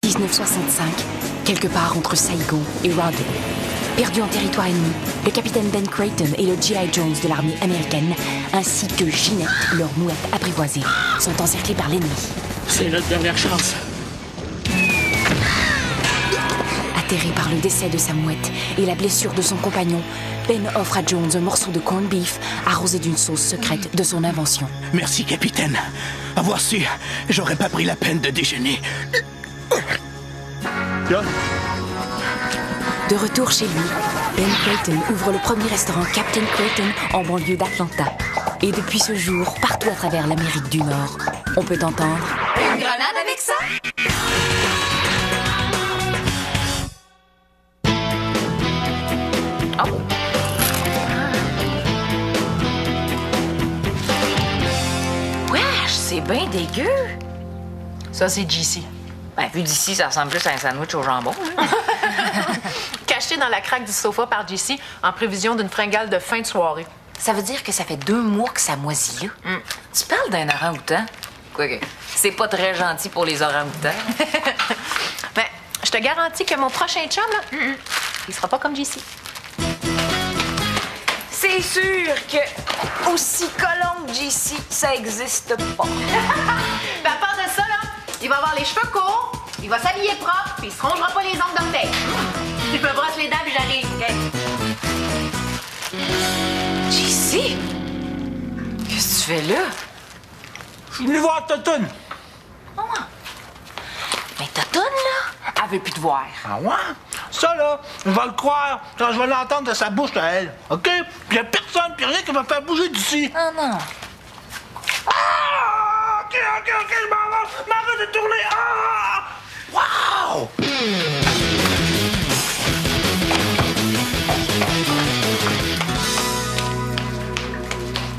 1965, quelque part entre Saigon et Rawdon. Perdu en territoire ennemi, le capitaine Ben Creighton et le G.I. Jones de l'armée américaine, ainsi que Ginette, leur mouette apprivoisée, sont encerclés par l'ennemi. C'est notre dernière chance. Atterré par le décès de sa mouette et la blessure de son compagnon, Ben offre à Jones un morceau de corned beef arrosé d'une sauce secrète de son invention. Merci, capitaine. Avoir su, j'aurais pas pris la peine de déjeuner. John? De retour chez lui, Ben Creighton ouvre le premier restaurant Captain Creighton en banlieue d'Atlanta. Et depuis ce jour, partout à travers l'Amérique du Nord, on peut entendre... Une grenade avec ça? Oh! Wesh, c'est bien dégueu! Ça, c'est JC. Ben, vu d'ici, ça ressemble plus à un sandwich au jambon. Caché dans la craque du sofa par JC en prévision d'une fringale de fin de soirée. Ça veut dire que ça fait 2 mois que ça moisit, là. Tu parles d'un orang-outan? Quoique, c'est pas très gentil pour les orang-outans. Ben, je te garantis que mon prochain chum, là, il sera pas comme JC. C'est sûr que aussi collant que JC, ça existe pas. Ben, à part de ça, là, il va avoir les cheveux courts, il va s'habiller propre, puis il se rongera pas les ongles d'orteil. Tu me brosses les dents, puis j'arrive, OK? JC? Qu'est-ce que tu fais là? Je suis venu voir Totoun. Mais Totoun, là, elle veut plus te voir. Ah ouais? Ça, là, je vais le croire quand je vais l'entendre de sa bouche à elle. OK? Puis y a personne, puis rien qui va me faire bouger d'ici. Oh non. Ah! OK, je m'en vais de tourner. Ah! Wow!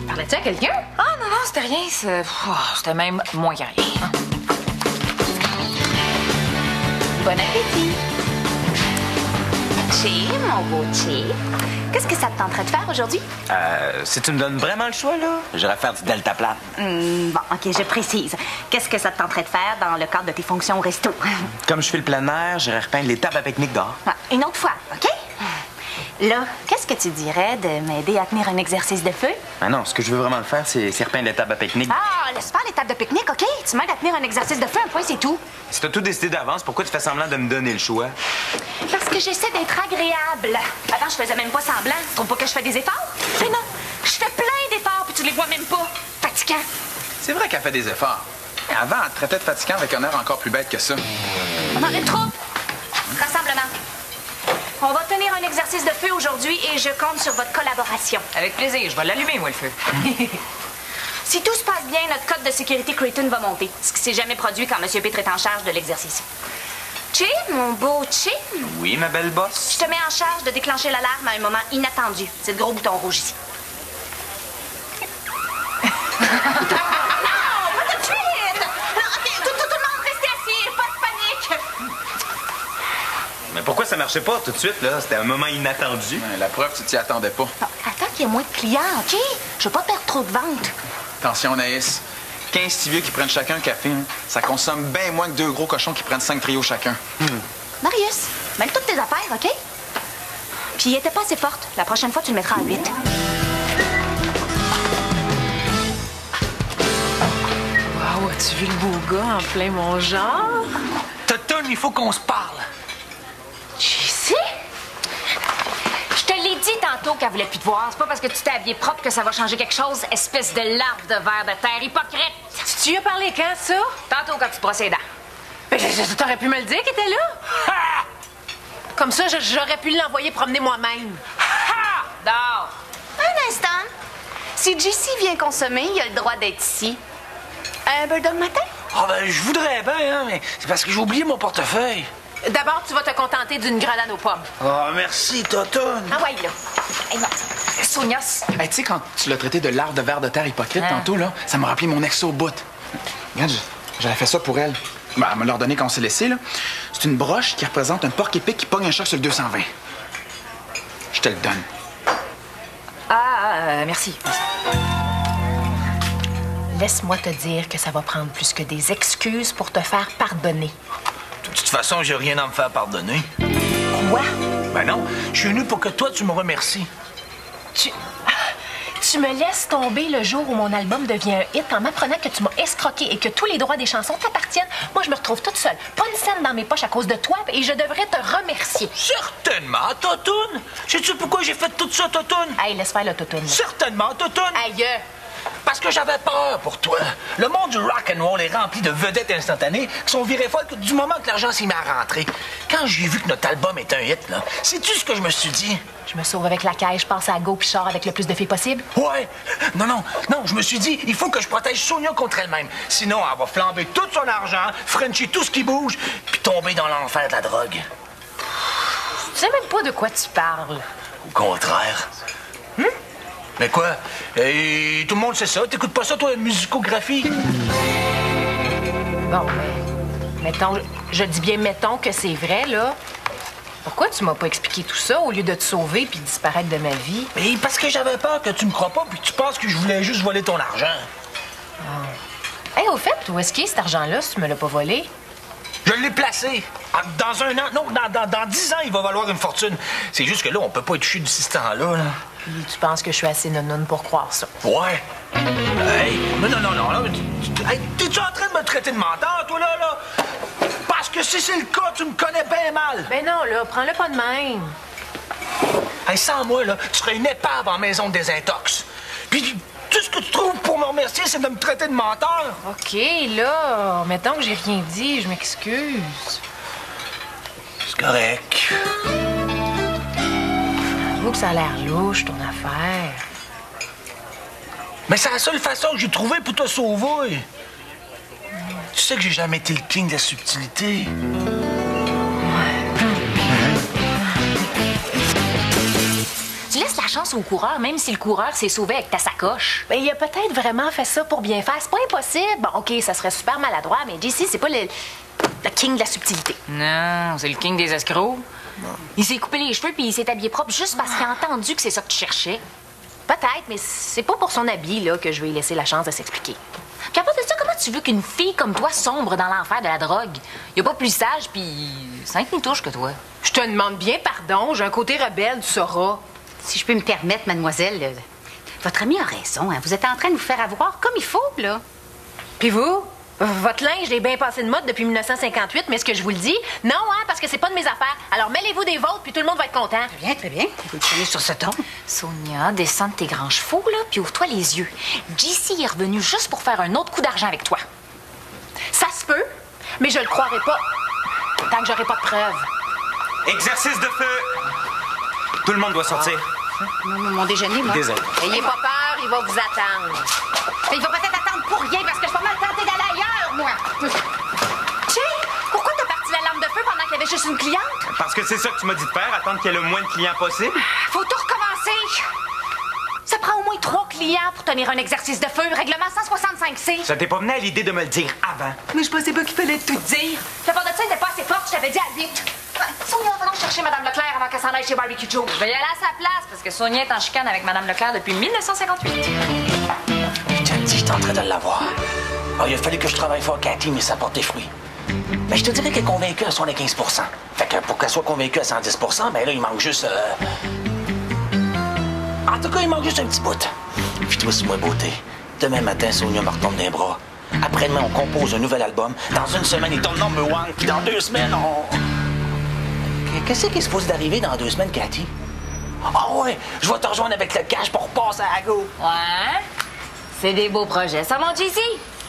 Parlais-tu à quelqu'un? Ah non, c'était rien. C'était même moins que rien. Bon appétit! Chi, mon beau Chi, qu'est-ce que ça te tenterait de faire aujourd'hui? Si tu me donnes vraiment le choix, là, j'irais faire du deltaplane. Bon, OK, je précise. Qu'est-ce que ça te tenterait de faire dans le cadre de tes fonctions au resto? Comme je fais le plein air, j'irais repeindre les tables à pique-nique dehors. Une autre fois, OK? Là, qu'est-ce que tu dirais de m'aider à tenir un exercice de feu? Ah non, ce que je veux vraiment le faire, c'est repeindre les tables à pique-nique. Ah, laisse faire les tables de pique-nique, OK? Tu m'aides à tenir un exercice de feu, un point, c'est tout. Si t'as tout décidé d'avance, pourquoi tu fais semblant de me donner le choix? Parce que j'essaie d'être agréable. Avant, je faisais même pas semblant. Tu trouves pas que je fais des efforts? Mais non, je fais plein d'efforts, puis tu les vois même pas. Fatigant. C'est vrai qu'elle fait des efforts. Avant, elle te traitait de fatigant avec un air encore plus bête que ça. On en est trop. Rassemblement. On va tenir un exercice de feu aujourd'hui et je compte sur votre collaboration. Avec plaisir, je vais l'allumer, moi, le feu. Si tout se passe bien, notre code de sécurité Creighton va monter, ce qui s'est jamais produit quand M. Pitre est en charge de l'exercice. Chi, mon beau Chi, Oui, ma belle bosse. je te mets en charge de déclencher l'alarme à un moment inattendu. C'est le gros bouton rouge ici. Non, pas tout de suite! Non, OK, tout le monde, restez assis, pas de panique! Mais pourquoi ça marchait pas tout de suite, là? C'était un moment inattendu. Ouais, la preuve, tu t'y attendais pas. Non, attends qu'il y ait moins de clients, OK? Je veux pas perdre trop de ventes. Attention, Naïs. 15 petits vieux qui prennent chacun un café, hein, ça consomme bien moins que 2 gros cochons qui prennent 5 trios chacun. Marius, mêle toutes tes affaires, OK? Puis, elle était pas assez forte. La prochaine fois, tu le mettras à 8. Wow, as-tu vu le beau gars en plein mon genre? Totoun, il faut qu'on se parle. JC? Je te l'ai dit tantôt qu'elle voulait plus te voir. C'est pas parce que tu t'es habillé propre que ça va changer quelque chose, espèce de larve de verre de terre hypocrite. Tu y as parlé quand, ça? Tantôt quand tu te brosses les dents. Ben, t'aurais pu me le dire qu'il était là. Ha! Comme ça, j'aurais pu l'envoyer promener moi-même. Ha! Dors! Un instant. Si JC vient consommer, il a le droit d'être ici. Un bulldog matin? Ah ben, je voudrais bien, hein, mais c'est parce que j'ai oublié mon portefeuille. D'abord, tu vas te contenter d'une grenade aux pommes. Oh, merci, Totoun. Ah ouais, là. Hey, Sonias. Hey, tu sais, quand tu l'as traité de larve de verre de terre hypocrite tantôt, là, ça m'a rappelé mon ex au bout. Regarde, j'avais fait ça pour elle. Ben, elle me l'a redonné quand on s'est laissé, là. C'est une broche qui représente un porc épic qui pogne un chat sur le 220. Je te le donne. Merci. Laisse-moi te dire que ça va prendre plus que des excuses pour te faire pardonner. Tu toute façon, j'ai rien à me faire pardonner. Quoi? Ben non, je suis venu pour que toi, tu me remercies. Tu me laisses tomber le jour où mon album devient un hit en m'apprenant que tu m'as escroqué et que tous les droits des chansons t'appartiennent. Moi, je me retrouve toute seule. Pas une scène dans mes poches à cause de toi et je devrais te remercier. Certainement, Totoune. Sais-tu pourquoi j'ai fait tout ça, Totoune? Hey, laisse faire le toutoune. Certainement, Totoune. Aïe! Parce que j'avais peur pour toi. Le monde du rock and roll est rempli de vedettes instantanées qui sont virées folles du moment que l'argent s'y met à rentrer. Quand j'ai vu que notre album est un hit, là, sais-tu ce que je me suis dit? Je me sauve avec la caisse, je passe à go puis je sors avec le plus de filles possible. Ouais. Non, je me suis dit, il faut que je protège Sonia contre elle-même. Sinon, elle va flamber tout son argent, frencher tout ce qui bouge, puis tomber dans l'enfer de la drogue. Tu sais même pas de quoi tu parles. Au contraire. Mais quoi? Et tout le monde sait ça. T'écoutes pas ça, toi, musicographie? Bon, mais mettons, je dis bien mettons que c'est vrai, là. Pourquoi tu m'as pas expliqué tout ça au lieu de te sauver puis disparaître de ma vie? Mais parce que j'avais peur que tu me crois pas puis que tu penses que je voulais juste voler ton argent. Hey, au fait, où est-ce qu'il est cet argent-là si tu me l'as pas volé? Je l'ai placé. Dans un an, non, dans 10 ans, il va valoir une fortune. C'est juste que là, on peut pas être touché d'ici ce temps-là. Là. Puis tu penses que je suis assez nounoune pour croire ça? Ouais. Hey, mais non. Là, hey, t'es-tu en train de me traiter de menteur, toi, là? Parce que si c'est le cas, tu me connais bien mal. Ben non, là, prends-le pas de même. Hey, sans moi, là, tu serais une épave en maison de désintox. Puis tout ce que tu trouves pour me remercier, c'est de me traiter de menteur. OK, là, mettons que j'ai rien dit, je m'excuse. C'est correct. J'avoue que ça a l'air louche, ton affaire. Mais c'est la seule façon que j'ai trouvée pour te sauver. Tu sais que j'ai jamais été le king de la subtilité. Tu laisses la chance au coureur, même si le coureur s'est sauvé avec ta sacoche. Ben, il a peut-être vraiment fait ça pour bien faire. C'est pas impossible. Bon, OK, ça serait super maladroit, mais JC, c'est pas le king de la subtilité. Non, c'est le king des escrocs. Non. Il s'est coupé les cheveux puis il s'est habillé propre juste parce qu'il a entendu que c'est ça que tu cherchais. Peut-être, mais c'est pas pour son habit là, que je vais lui laisser la chance de s'expliquer. Puis à part de ça, comment tu veux qu'une fille comme toi sombre dans l'enfer de la drogue? Y a pas plus sage puis 5 ni touche que toi. Je te demande bien pardon, j'ai un côté rebelle, tu sauras. Si je peux me permettre, mademoiselle, votre ami a raison. Hein? Vous êtes en train de vous faire avoir comme il faut, là. Puis vous? Votre linge est bien passé de mode depuis 1958, mais est-ce que je vous le dis? Non, hein, parce que c'est pas de mes affaires. Alors mêlez-vous des vôtres, puis tout le monde va être content. Très bien. Vous le prenez sur ce ton. Sonia, descends de tes grands chevaux, là, puis ouvre-toi les yeux. JC est revenu juste pour faire un autre coup d'argent avec toi. Ça se peut, mais je le croirai pas tant que j'aurai pas de preuves. Exercice de feu! Tout le monde doit sortir. Mon déjeuner, moi. Désolé. Ayez pas peur, il va vous attendre. Il va peut-être attendre pour rien, parce que je suis pas mal tentée d'aller ailleurs, moi. Che, pourquoi t'as parti la lampe de feu pendant qu'il y avait juste une cliente? Parce que c'est ça que tu m'as dit de faire, attendre qu'il y ait le moins de clients possible. Faut tout recommencer. Ça prend au moins 3 clients pour tenir un exercice de feu. Règlement 165C. Ça t'est pas venu à l'idée de me le dire avant. Mais je pensais pas qu'il fallait tout dire. La part de ça n'était pas assez forte, je t'avais dit à 8. Sonia, va donc chercher Mme Leclerc avant qu'elle s'en aille chez Barbecue Joe. Je vais y aller à sa place parce que Sonia est en chicane avec Mme Leclerc depuis 1958. Je te dis, j'étais en train de l'avoir. Alors, il a fallu que je travaille fort, Cathy, mais ça porte des fruits. Mais je te dirais qu'elle est convaincue à 75%. Fait que pour qu'elle soit convaincue à 110%, ben là, il manque juste... En tout cas, il manque juste un petit bout. Puis toi, c'est moi, beauté. Demain matin, Sonia me retombe dans les bras. Après-demain, on compose un nouvel album. Dans une semaine, il tombe number one. Puis dans 2 semaines, on... Qu'est-ce qui est supposé d'arriver dans 2 semaines, Cathy? Ah ouais, je vais te rejoindre avec le cash pour passer à la go. Ouais? C'est des beaux projets, ça, mon JC?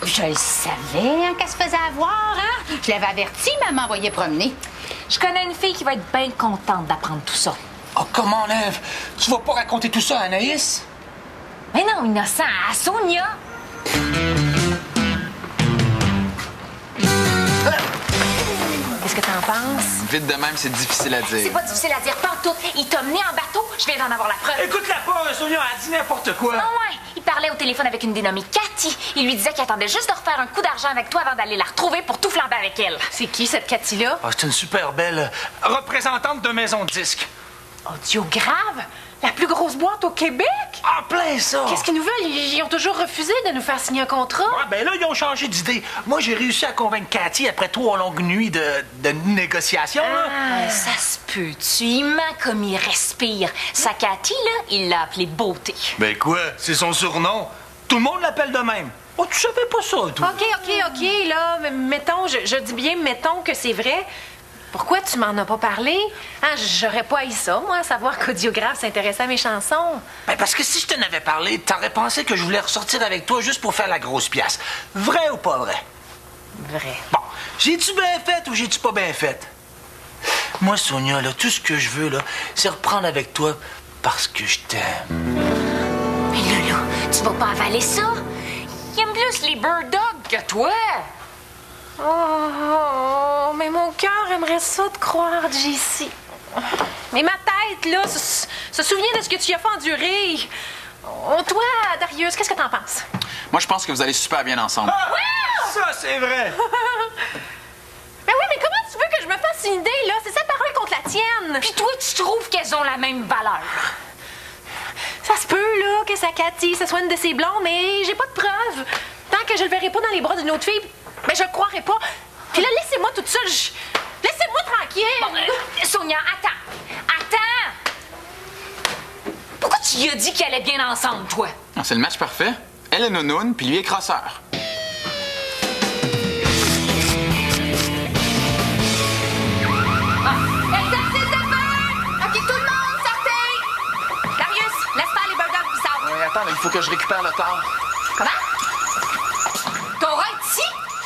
Je le savais, hein, qu'elle se faisait avoir, hein? Je l'avais averti, mais elle m'envoyait promener. Je connais une fille qui va être bien contente d'apprendre tout ça. Oh, comment, Ève? Tu vas pas raconter tout ça à Anaïs? Mais non, innocent, à Sonia! Qu'est-ce que t'en penses? Vite de même, c'est difficile à dire. C'est pas difficile à dire, pantoute. Il t'a mené en bateau, je viens d'en avoir la preuve. Écoute-la pas, Sonia, elle dit n'importe quoi. Ah ouais, il parlait au téléphone avec une dénommée Cathy. Il lui disait qu'il attendait juste de refaire un coup d'argent avec toi avant d'aller la retrouver pour tout flamber avec elle. C'est qui, cette Cathy-là? Ah, c'est une super belle représentante de maison de disque. Audiographe? La plus grosse boîte au Québec? En plein ça! Qu'est-ce qu'ils nous veulent? Ils ont toujours refusé de nous faire signer un contrat. Ah, ben là, ils ont changé d'idée. Moi, j'ai réussi à convaincre Cathy après 3 longues nuits de négociations. Là. Ça se peut-tu? Il ment comme il respire. Sa Cathy, là, il l'a appelée Beauté. Ben quoi? C'est son surnom. Tout le monde l'appelle de même. Oh, tu savais pas ça, toi? OK, là, mettons, je dis bien mettons que c'est vrai. Pourquoi tu m'en as pas parlé? Hein, j'aurais pas haï ça, moi, savoir qu'Audiographe s'intéressait à mes chansons. Ben parce que si je t'en avais parlé, t'aurais pensé que je voulais ressortir avec toi juste pour faire la grosse pièce. Vrai ou pas vrai? Vrai. Bon, j'ai-tu bien fait ou j'ai-tu pas bien fait? Moi, Sonia, là, tout ce que je veux, là, c'est reprendre avec toi parce que je t'aime. Mais là, tu vas pas avaler ça? Il aime plus les bird dogs que toi. Oh, mais mon cœur aimerait ça te croire, JC. Mais ma tête, là, se souvient de ce que tu as fait endurer. Oh, toi, Darius, qu'est-ce que t'en penses? Moi, je pense que vous allez super bien ensemble. Ah, ça, c'est vrai! Mais oui, mais comment tu veux que je me fasse une idée, là? C'est sa parole contre la tienne. Puis toi, tu trouves qu'elles ont la même valeur. Ça se peut, là, que sa Cathy, ce soit une de ses blondes, mais j'ai pas de preuves. Tant que je le verrai pas dans les bras d'une autre fille, ben je le croirai pas. Puis là, laissez-moi toute seule. Laissez-moi tranquille. Bon, Sonia, attends. Pourquoi tu lui as dit qu'ils allaient bien ensemble, toi? Ah, c'est le match parfait. Elle est nounoune, puis lui est crosseur. Exercice de feu! OK, tout le monde, sortez! Darius, laisse faire les bird dogs qui sortent. Oui, attends, mais il faut que je récupère le tard. Comment? T'auras ici?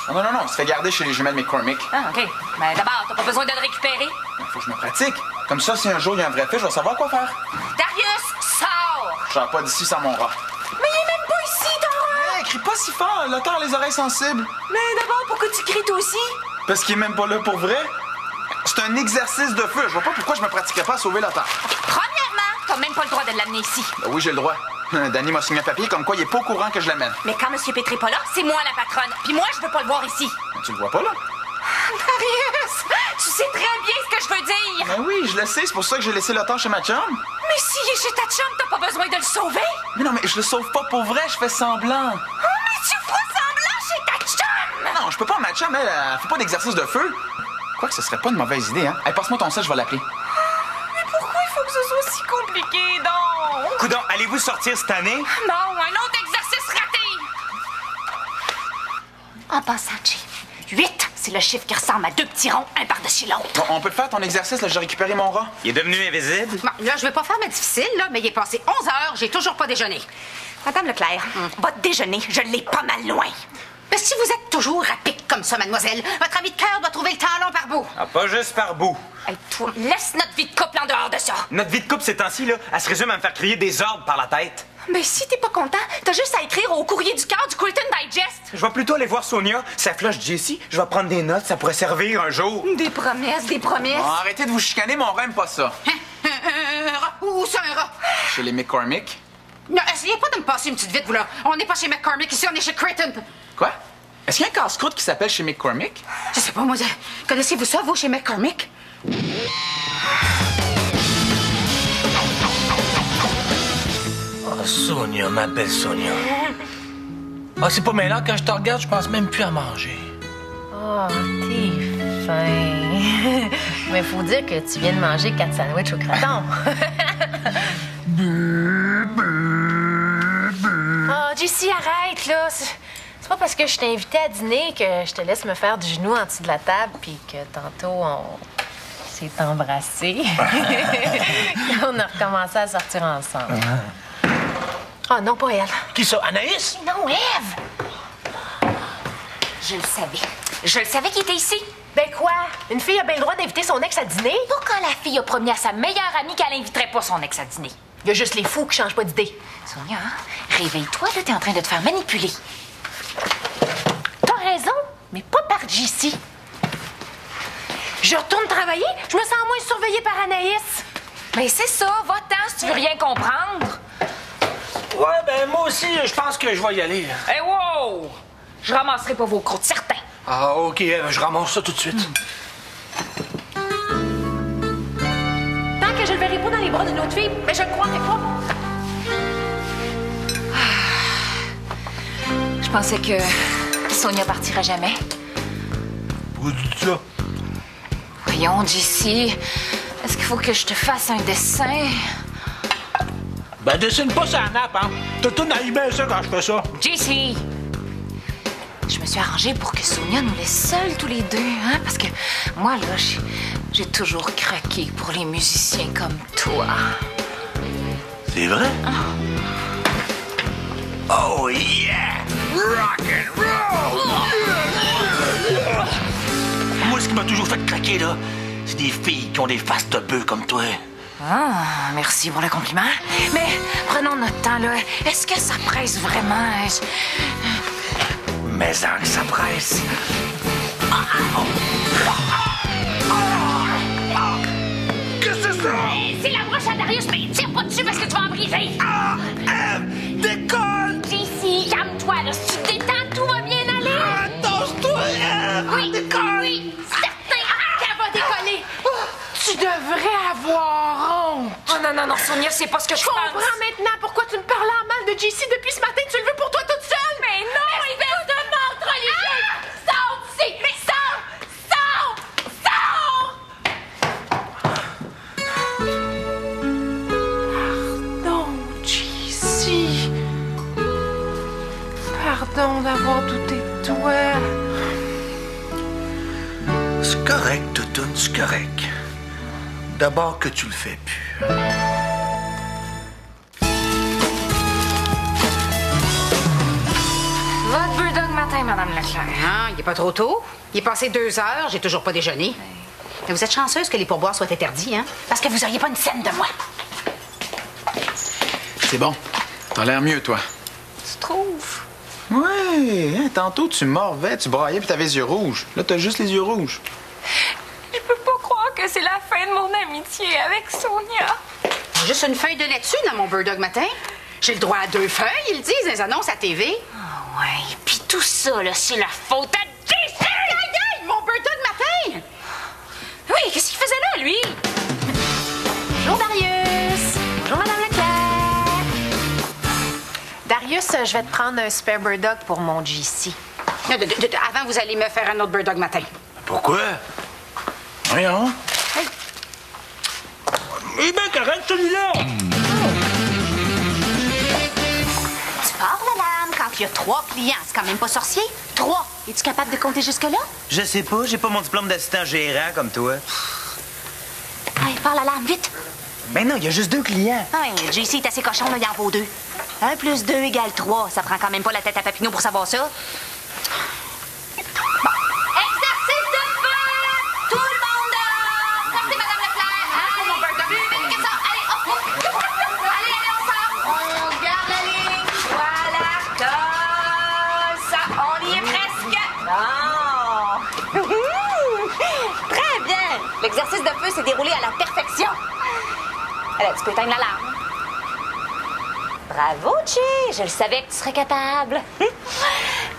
Non, il se fait garder chez les jumelles McCormick. Ah, OK. Mais d'abord, t'as pas besoin de le récupérer. Il faut que je me pratique. Comme ça, si un jour il y a un vrai fait, je vais savoir quoi faire. Darius, sors! Je sors pas d'ici sans mon rat. Mais il est même pas ici, ton rat! Hey, crie pas si fort, le tard a les oreilles sensibles. Mais d'abord, pourquoi tu cries toi aussi? Parce qu'il est même pas là pour vrai. C'est un exercice de feu. Je vois pas pourquoi je me pratiquerais pas à sauver le temps. Premièrement, t'as même pas le droit de l'amener ici. Ben oui, j'ai le droit. Danny m'a signé un papier comme quoi il est pas au courant que je l'amène. Mais quand M. Pétré est pas là, c'est moi la patronne. Puis moi, je veux pas le voir ici. Tu le vois pas, là? Darius, tu sais très bien ce que je veux dire. Ben oui, je le sais. C'est pour ça que j'ai laissé le temps chez ma chum. Mais s'il est chez ta chum, t'as pas besoin de le sauver. Mais non, mais je le sauve pas pour vrai. Je fais semblant. Oh, mais tu feras semblant chez ta chum. Non, je peux pas, ma chum, elle fait pas d'exercice de feu. Quoique ce serait pas une mauvaise idée, hein? Hey, passe-moi ton sel, je vais l'appeler. Mais pourquoi il faut que ce soit si compliqué, donc? Coudon, allez-vous sortir cette année? Non, un autre exercice raté. En passant, Jay, 8, c'est le chiffre qui ressemble à 2 petits ronds, un par-dessus l'autre. Bon, on peut le faire, ton exercice, là, j'ai récupéré mon rat. Il est devenu invisible? Bon, là, je vais pas faire ma difficile, là, mais il est passé 11 heures, j'ai toujours pas déjeuné. Madame Leclerc, Votre déjeuner, je l'ai pas mal loin. mais si vous êtes toujours à pic comme ça, mademoiselle, votre ami de cœur doit trouver le temps long par bout. Ah, pas juste par bout. Hey, toi, laisse notre vie de couple en dehors de ça. Notre vie de couple ces temps-ci, là, elle se résume à me faire crier des ordres par la tête. Mais si t'es pas content, t'as juste à écrire au courrier du cœur du Crichton Digest. Je vais plutôt aller voir Sonia. Ça flush Jessie. Je vais prendre des notes. Ça pourrait servir un jour. Des promesses, des promesses. Bon, arrêtez de vous chicaner, mon rat aime pas ça. Un rat. Où c'est un rat? Chez les McCormick. Non, essayez pas de me passer une petite vite, vous, là. On n'est pas chez McCormick, ici, on est chez Creighton. Quoi? Est-ce qu'il y a un casse-croûte qui s'appelle chez McCormick? Je sais pas, moi, connaissez-vous ça, vous, chez McCormick? Oh, Sonia, ma belle Sonia. Ah, c'est pas mêlant, quand je te regarde, je pense même plus à manger. Oh, t'es fin. Mais faut dire que tu viens de manger 4 sandwichs au croton. Oh, Jessie, arrête, là. C'est pas parce que je t'ai invité à dîner que je te laisse me faire du genou en dessous de la table puis que tantôt on s'est embrassés. On a recommencé à sortir ensemble. Oh non, pas elle. Qui ça, Anaïs? Non, Ève! Je le savais. Je le savais qu'il était ici. Ben quoi? Une fille a bien le droit d'inviter son ex à dîner? Pas quand la fille a promis à sa meilleure amie qu'elle inviterait pas son ex à dîner. Il y a juste les fous qui changent pas d'idée. Sonia, réveille-toi, là, t'es en train de te faire manipuler. T'as raison, mais pas par Jessie. Je retourne travailler, je me sens moins surveillée par Anaïs. Mais c'est ça, va-t'en si tu veux rien comprendre. Ouais, ben moi aussi, je pense que je vais y aller. Là. Hey, wow! Je ramasserai pas vos croûtes, certain. Ah, OK, je ramasse ça tout de suite. Tant que je le verrai pas dans les bras l'histoire d'une autre fille, mais je ne croirais pas. Je pensais que Sonia partirait jamais. Pourquoi tu dis ça? Voyons, JC, est-ce qu'il faut que je te fasse un dessin? Ben, dessine pas sa nappe, hein. T'as tout bien ça quand je fais ça. JC! Je me suis arrangée pour que Sonia nous laisse seuls tous les deux, hein? Parce que moi, là, j'ai toujours craqué pour les musiciens comme toi. C'est vrai? Oh yeah! Rock and roll! Moi, ce qui m'a toujours fait craquer, là, c'est des filles qui ont des faces de bœufs comme toi. Ah, merci pour le compliment. Mais prenons notre temps, là. Est-ce que ça presse vraiment? Mais en que ça presse. Qu'est-ce que c'est ça? C'est la broche à Darius, mais tire pas dessus parce que tu vas en briser. Décolle! JC, calme-toi, là. Si tu te détends, tout va bien aller. Attention-toi! Oui, Décolle! oui, certain qu'elle va décoller. Tu devrais avoir honte. Oh non, Sonia, c'est pas ce que je Je comprends maintenant pourquoi tu me parlais en mal de JC depuis ce matin. Tu le veux pour toi toute seule. Mais non, espèce de montre religieuse. Sors d'ici. Mais sors! Pardon, JC. Pardon d'avoir douté de toi. C'est correct, Toutoune, c'est correct. D'abord que tu le fais plus. Votre Bulldog matin, Madame Leclerc. Ah, il est pas trop tôt. Il est passé 2 heures, j'ai toujours pas déjeuné. Mais vous êtes chanceuse que les pourboires soient interdits, hein? Parce que vous auriez pas une scène de moi. C'est bon. T'as l'air mieux, toi. Tu trouves? Ouais, hein, tantôt tu morvais, tu braillais puis t'avais les yeux rouges. Là, t'as juste les yeux rouges. Je peux pas croire que c'est la fin de mon amitié avec Sonia. J'ai juste une feuille de laitue dans mon Bulldog matin. J'ai le droit à 2 feuilles, ils le disent, les annonces à TV. Ah ouais, puis tout ça, là, c'est la faute à JC! Aïe, mon Bulldog matin! Oui, qu'est-ce qu'il faisait là, lui? Bonjour, Darius. Bonjour, Madame Leclerc. Darius, je vais te prendre un Super Bulldog pour mon JC. Avant, vous allez me faire un autre Bulldog matin. Pourquoi? Voyons. Il est bien correct, celui-là. Tu pars, la lame, quand il y a 3 clients. C'est quand même pas sorcier. 3. Es-tu capable de compter jusque-là? Je sais pas, j'ai pas mon diplôme d'assistant gérant comme toi. Allez, pars, la lame, vite. Ben non, il y a juste 2 clients. Ah, JC est assez cochon, là, il en vaut 2. 1 plus 2 égale 3. Ça prend quand même pas la tête à Papineau pour savoir ça. Exercice de feu! Tout le monde dehors! Sortez, Madame Leclerc! Hein, pour mon Bulldog. Plus vite que ça! Allez, hop, hop! Allez, on sort! On garde la ligne! Voilà, colle ça! On y est presque! Non! Très bien! L'exercice de feu s'est déroulé à la perfection. Allez, tu peux éteindre l'alarme. Bravo, Chi! Je le savais que tu serais capable.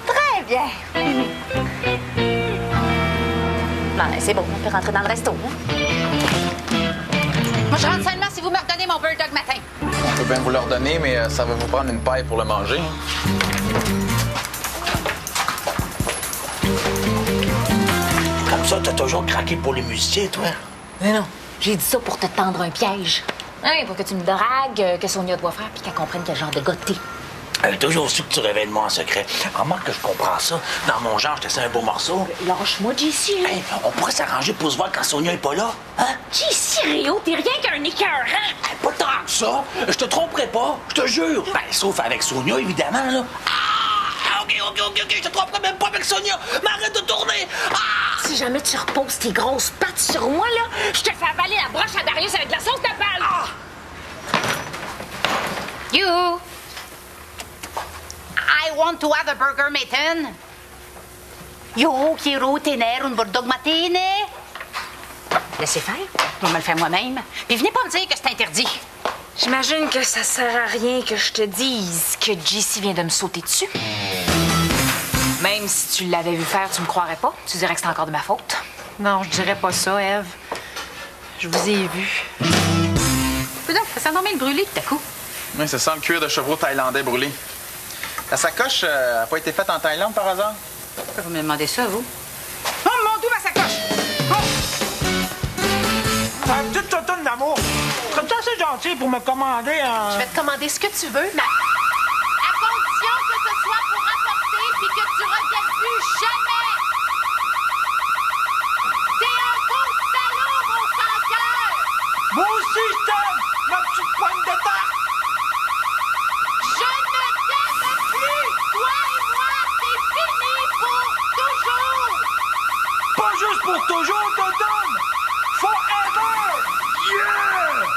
Très bien. Non, mais c'est bon, on peut rentrer dans le resto. Moi, je rentre seulement si vous me redonnez mon Bulldog matin. On peut bien vous leur donner, mais ça va vous prendre une paille pour le manger. Comme ça, t'as toujours craqué pour les musiciens, toi? Mais non, j'ai dit ça pour te tendre un piège. Hein, pour que tu me dragues, que Sonia doit faire, puis qu'elle comprenne quel genre de gars t'es. Elle a toujours su que tu rêvais de moi en secret. Remarque que je comprends ça. Dans mon genre, je te laisse un beau morceau. Lâche-moi, JC. Hey, on pourrait s'arranger pour se voir quand Sonia est pas là. Hein? JC, Réo, t'es rien qu'un écœurant. Hey, pas tant que ça. Je te tromperai pas. Je te jure. Ben, sauf avec Sonia, évidemment, là. Ah! OK. Je te tromperai même pas avec Sonia. Mais arrête de tourner. Ah! Si jamais tu reposes tes grosses pattes sur moi, là, je te fais avaler la broche à Darius avec de la sauce de balle. Ah! You! I want to have a burger, Nathan. Yo, quiero tener un Bulldog matine. Laissez faire. Je vais me le faire moi-même. Puis venez pas me dire que c'est interdit. J'imagine que ça sert à rien que je te dise que JC vient de me sauter dessus. Même si tu l'avais vu faire, tu me croirais pas. Tu dirais que c'est encore de ma faute. Non, je dirais pas ça, Ève. Je vous ai vu. Peux Ça sent normal le brûlé tout à coup. Oui, c'est ça, le cuir de chevreau thaïlandais brûlé. La sacoche n'a pas été faite en Thaïlande par hasard? Pourquoi vous me demandez ça, vous? Oh, mon Dieu, ma sacoche! Un petit toton d'amour. Serais-tu assez gentil pour me commander un... Je vais te commander ce que tu veux, mais... À condition que ce soit pour rapporter puis que tu reviennes plus jamais. T'es un beau salaud, mon sans-cœur. Moi aussi, je t'aime, ma petite pointe de tarte. Je ne t'aime plus. Toi et moi, c'est fini pour toujours. Pas juste pour toujours, Toton. Forever. Yeah!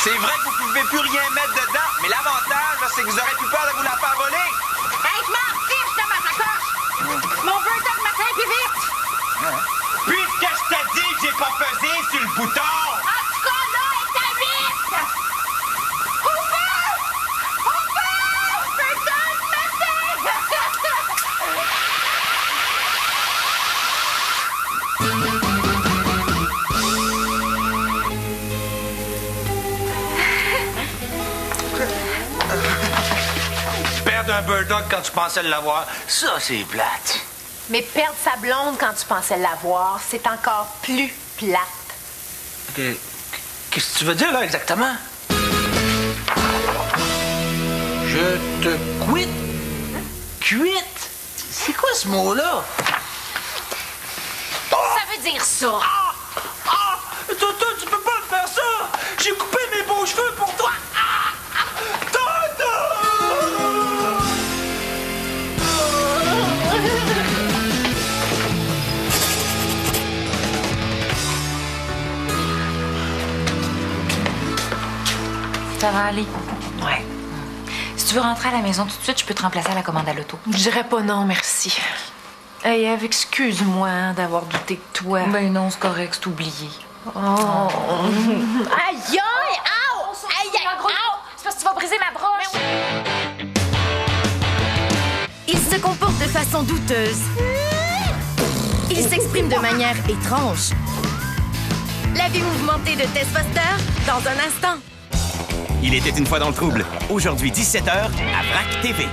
C'est vrai que vous pouvez plus rien mettre dedans, mais l'avantage, là, c'est que vous aurez plus peur de vous la faire voler. Hey, je m'en fiche de ma sacoche! Mon bulldog matin, puis vite! Puisque je te dis que j'ai pas pesé sur le bouton! En tout cas, là, est à 8. Au feu! Au feu! Bulldog matin! Perdre un bulldog quand tu pensais l'avoir, ça, c'est plate. Mais perdre sa blonde quand tu pensais l'avoir, c'est encore plus plate. Qu'est-ce que tu veux dire, là, exactement? Je te quitte? Quitte? C'est quoi ce mot-là? Ça veut dire ça. Ah! Toto, tu peux pas me faire ça! J'ai coupé mes beaux cheveux pour toi! Toto! Ça va aller. Ouais. Si tu veux rentrer à la maison tout de suite, je peux te remplacer à la commande à l'auto. Je dirais pas non, merci. Hey, Ève, excuse-moi d'avoir douté de toi. Ben non, c'est correct, c'est oublié. Oh. Aïe, aïe, au! Aïe, aïe, au! C'est parce que tu vas briser ma broche. Il se comporte de façon douteuse. Il s'exprime de manière étrange. La vie mouvementée de Tess Foster dans un instant. Il était une fois dans le trouble. Aujourd'hui, 17h, à VRAC TV.